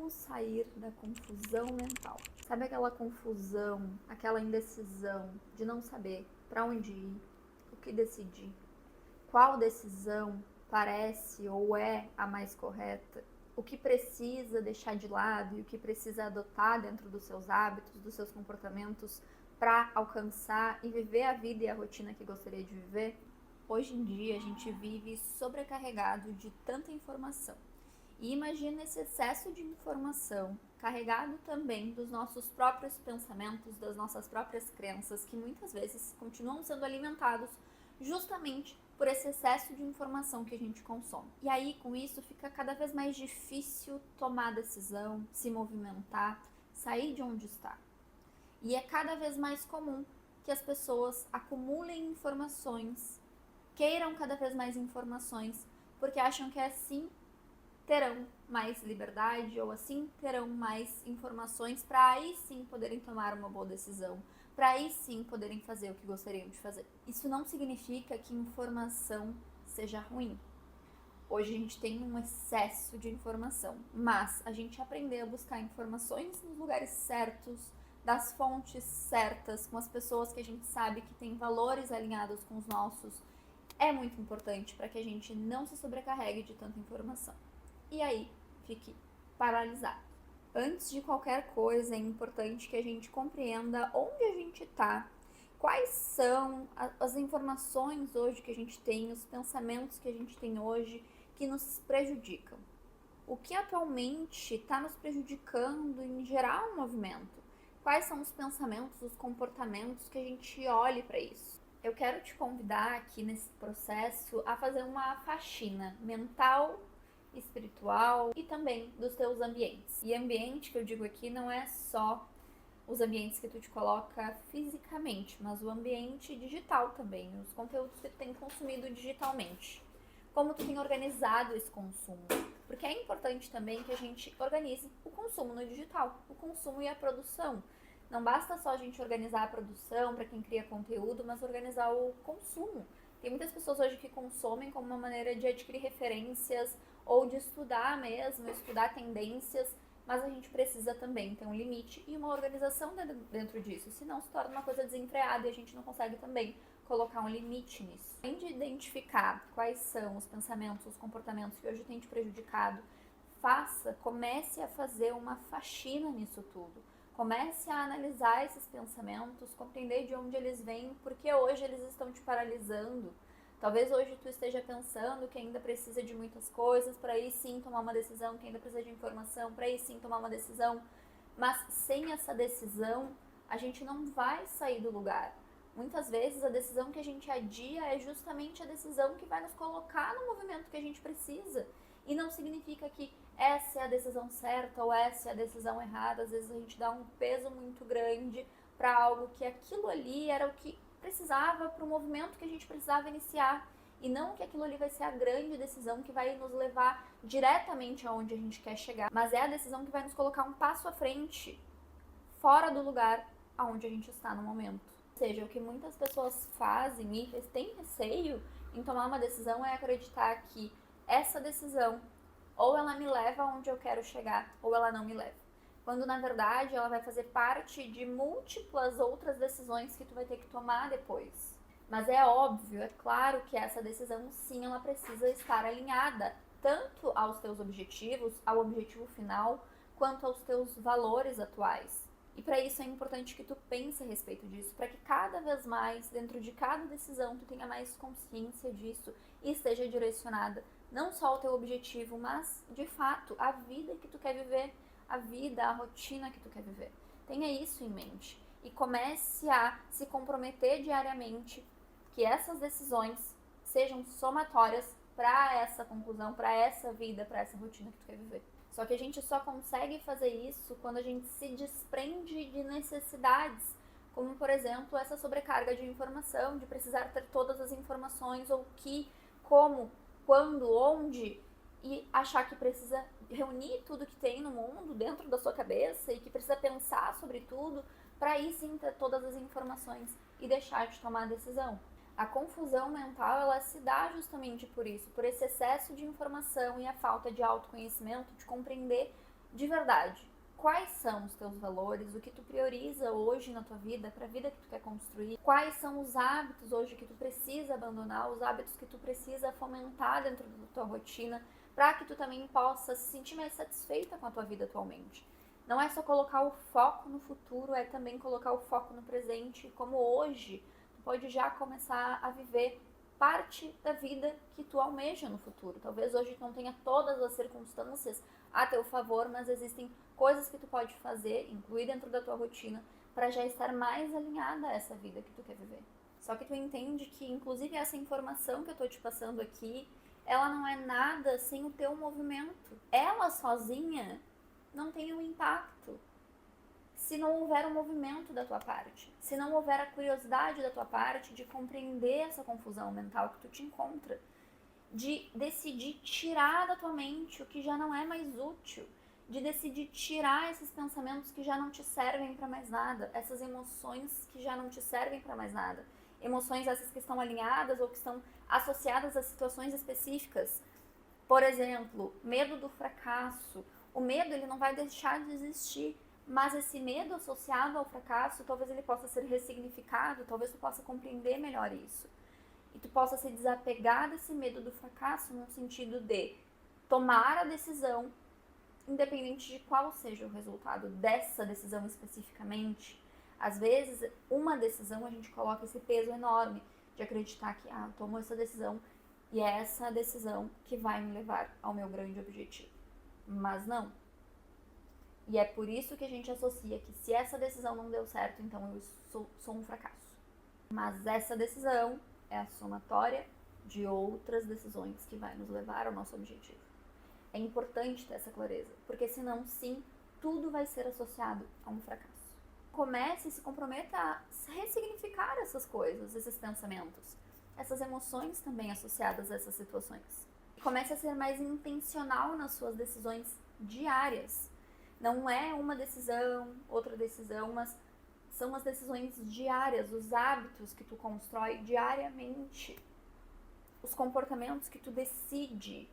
como sair da confusão mental. Sabe aquela confusão, aquela indecisão de não saber para onde ir, o que decidir, qual decisão parece ou é a mais correta, o que precisa deixar de lado e o que precisa adotar dentro dos seus hábitos, dos seus comportamentos para alcançar e viver a vida e a rotina que gostaria de viver? Hoje em dia a gente vive sobrecarregado de tanta informação. E imagina esse excesso de informação, carregado também dos nossos próprios pensamentos, das nossas próprias crenças, que muitas vezes continuam sendo alimentados justamente por esse excesso de informação que a gente consome. E aí, com isso, fica cada vez mais difícil tomar decisão, se movimentar, sair de onde está. E é cada vez mais comum que as pessoas acumulem informações, queiram cada vez mais informações, porque acham que assim terão mais liberdade ou assim terão mais informações para aí sim poderem tomar uma boa decisão, para aí sim poderem fazer o que gostariam de fazer. Isso não significa que informação seja ruim. Hoje a gente tem um excesso de informação, mas a gente aprender a buscar informações nos lugares certos, das fontes certas, com as pessoas que a gente sabe que têm valores alinhados com os nossos, é muito importante para que a gente não se sobrecarregue de tanta informação. E aí, fique paralisado. Antes de qualquer coisa, é importante que a gente compreenda onde a gente está, quais são as informações hoje que a gente tem, os pensamentos que a gente tem hoje que nos prejudicam. O que atualmente está nos prejudicando em gerar um movimento? Quais são os pensamentos, os comportamentos que a gente olhe para isso? Eu quero te convidar aqui nesse processo a fazer uma faxina mental, espiritual e também dos teus ambientes. E ambiente que eu digo aqui não é só os ambientes que tu te coloca fisicamente, mas o ambiente digital também, os conteúdos que tu tem consumido digitalmente. Como tu tem organizado esse consumo. Porque é importante também que a gente organize o consumo no digital, o consumo e a produção. Não basta só a gente organizar a produção para quem cria conteúdo, mas organizar o consumo. Tem muitas pessoas hoje que consomem como uma maneira de adquirir referências ou de estudar mesmo, estudar tendências, mas a gente precisa também ter um limite e uma organização dentro disso, senão se torna uma coisa desenfreada e a gente não consegue também colocar um limite nisso. Além de identificar quais são os pensamentos, os comportamentos que hoje têm te prejudicado, comece a fazer uma faxina nisso tudo. Comece a analisar esses pensamentos, compreender de onde eles vêm, porque hoje eles estão te paralisando. Talvez hoje tu esteja pensando que ainda precisa de muitas coisas para aí sim tomar uma decisão, que ainda precisa de informação para aí sim tomar uma decisão, mas sem essa decisão a gente não vai sair do lugar. Muitas vezes a decisão que a gente adia é justamente a decisão que vai nos colocar no movimento que a gente precisa. E não significa que essa é a decisão certa ou essa é a decisão errada. Às vezes a gente dá um peso muito grande para algo que aquilo ali era o que precisava para o movimento que a gente precisava iniciar. E não que aquilo ali vai ser a grande decisão que vai nos levar diretamente aonde a gente quer chegar. Mas é a decisão que vai nos colocar um passo à frente, fora do lugar aonde a gente está no momento. Ou seja, o que muitas pessoas fazem e têm receio em tomar uma decisão é acreditar que essa decisão ou ela me leva aonde eu quero chegar ou ela não me leva. Quando na verdade ela vai fazer parte de múltiplas outras decisões que tu vai ter que tomar depois. Mas é óbvio, é claro que essa decisão sim, ela precisa estar alinhada tanto aos teus objetivos, ao objetivo final, quanto aos teus valores atuais. E para isso é importante que tu pense a respeito disso, para que cada vez mais, dentro de cada decisão, tu tenha mais consciência disso e esteja direcionada não só ao teu objetivo, mas, de fato, a vida que tu quer viver, a vida, a rotina que tu quer viver. Tenha isso em mente e comece a se comprometer diariamente que essas decisões sejam somatórias para essa conclusão, para essa vida, para essa rotina que tu quer viver. Só que a gente só consegue fazer isso quando a gente se desprende de necessidades, como, por exemplo, essa sobrecarga de informação, de precisar ter todas as informações, ou que, como, quando, onde, e achar que precisa reunir tudo que tem no mundo dentro da sua cabeça e que precisa pensar sobre tudo para aí sim ter todas as informações e deixar de tomar a decisão. A confusão mental, ela se dá justamente por isso, por esse excesso de informação e a falta de autoconhecimento, de compreender de verdade, quais são os teus valores, o que tu prioriza hoje na tua vida, para a vida que tu quer construir, quais são os hábitos hoje que tu precisa abandonar, os hábitos que tu precisa fomentar dentro da tua rotina, para que tu também possa se sentir mais satisfeita com a tua vida atualmente. Não é só colocar o foco no futuro, é também colocar o foco no presente, como hoje tu pode já começar a viver parte da vida que tu almeja no futuro. Talvez hoje tu não tenha todas as circunstâncias a teu favor, mas existem coisas que tu pode fazer, incluir dentro da tua rotina, para já estar mais alinhada a essa vida que tu quer viver. Só que tu entende que, inclusive, essa informação que eu tô te passando aqui, ela não é nada sem o teu movimento. Ela sozinha não tem um impacto se não houver um movimento da tua parte, se não houver a curiosidade da tua parte de compreender essa confusão mental que tu te encontra, de decidir tirar da tua mente o que já não é mais útil, de decidir tirar esses pensamentos que já não te servem para mais nada, essas emoções que já não te servem para mais nada, emoções essas que estão alinhadas ou que estão associadas a situações específicas. Por exemplo, medo do fracasso. O medo, ele não vai deixar de existir, mas esse medo associado ao fracasso, talvez ele possa ser ressignificado, talvez tu possa compreender melhor isso. E tu possa se desapegar desse medo do fracasso no sentido de tomar a decisão, independente de qual seja o resultado dessa decisão especificamente. Às vezes, uma decisão a gente coloca esse peso enorme de acreditar que, eu tomo essa decisão e é essa decisão que vai me levar ao meu grande objetivo. Mas não. E é por isso que a gente associa que se essa decisão não deu certo, então eu sou um fracasso. Mas essa decisão é a somatória de outras decisões que vai nos levar ao nosso objetivo. É importante ter essa clareza, porque senão, sim, tudo vai ser associado a um fracasso. Comece e se comprometa a ressignificar essas coisas, esses pensamentos, essas emoções também associadas a essas situações. Comece a ser mais intencional nas suas decisões diárias. Não é uma decisão, outra decisão, mas são as decisões diárias, os hábitos que tu constrói diariamente, os comportamentos que tu decide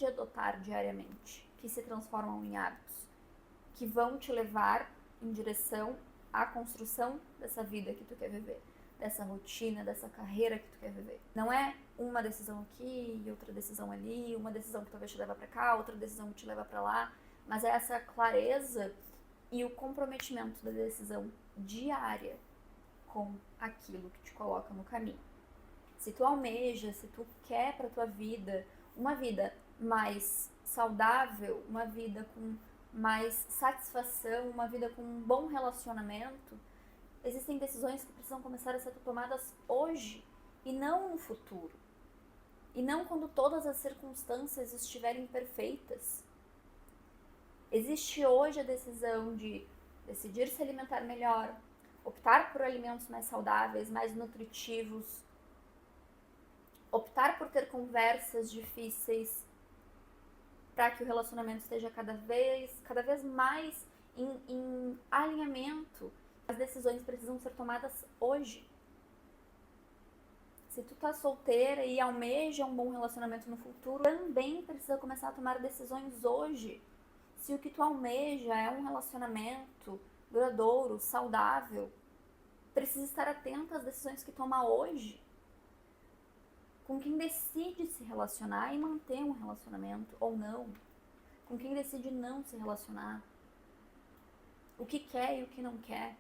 adotar diariamente, que se transformam em hábitos, que vão te levar em direção à construção dessa vida que tu quer viver, dessa rotina, dessa carreira que tu quer viver. Não é uma decisão aqui e outra decisão ali, uma decisão que talvez te leva para cá, outra decisão que te leva para lá, mas é essa clareza e o comprometimento da decisão diária com aquilo que te coloca no caminho. Se tu almeja, se tu quer para tua vida uma vida mais saudável, uma vida com mais satisfação, uma vida com um bom relacionamento, existem decisões que precisam começar a ser tomadas hoje e não no futuro. E não quando todas as circunstâncias estiverem perfeitas. Existe hoje a decisão de decidir se alimentar melhor, optar por alimentos mais saudáveis, mais nutritivos, optar por ter conversas difíceis para que o relacionamento esteja cada vez mais em alinhamento. As decisões precisam ser tomadas hoje. Se tu tá solteira e almeja um bom relacionamento no futuro, também precisa começar a tomar decisões hoje. Se o que tu almeja é um relacionamento duradouro, saudável, precisa estar atenta às decisões que toma hoje. Com quem decide se relacionar e manter um relacionamento ou não. Com quem decide não se relacionar. O que quer e o que não quer.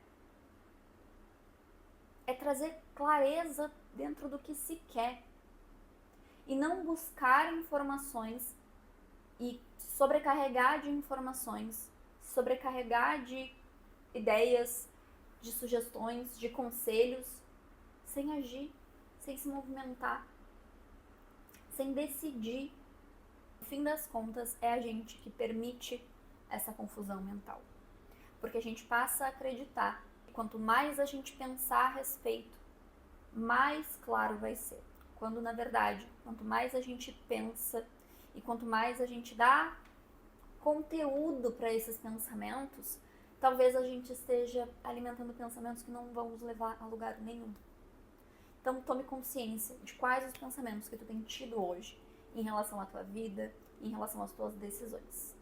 É trazer clareza dentro do que se quer. E não buscar informações e sobrecarregar de informações, sobrecarregar de ideias, de sugestões, de conselhos, sem agir, sem se movimentar, sem decidir. No fim das contas, é a gente que permite essa confusão mental. Porque a gente passa a acreditar que quanto mais a gente pensar a respeito, mais claro vai ser. Quando, na verdade, quanto mais a gente pensa e quanto mais a gente dá conteúdo para esses pensamentos, talvez a gente esteja alimentando pensamentos que não vão nos levar a lugar nenhum. Então, tome consciência de quais os pensamentos que tu tem tido hoje em relação à tua vida, em relação às tuas decisões.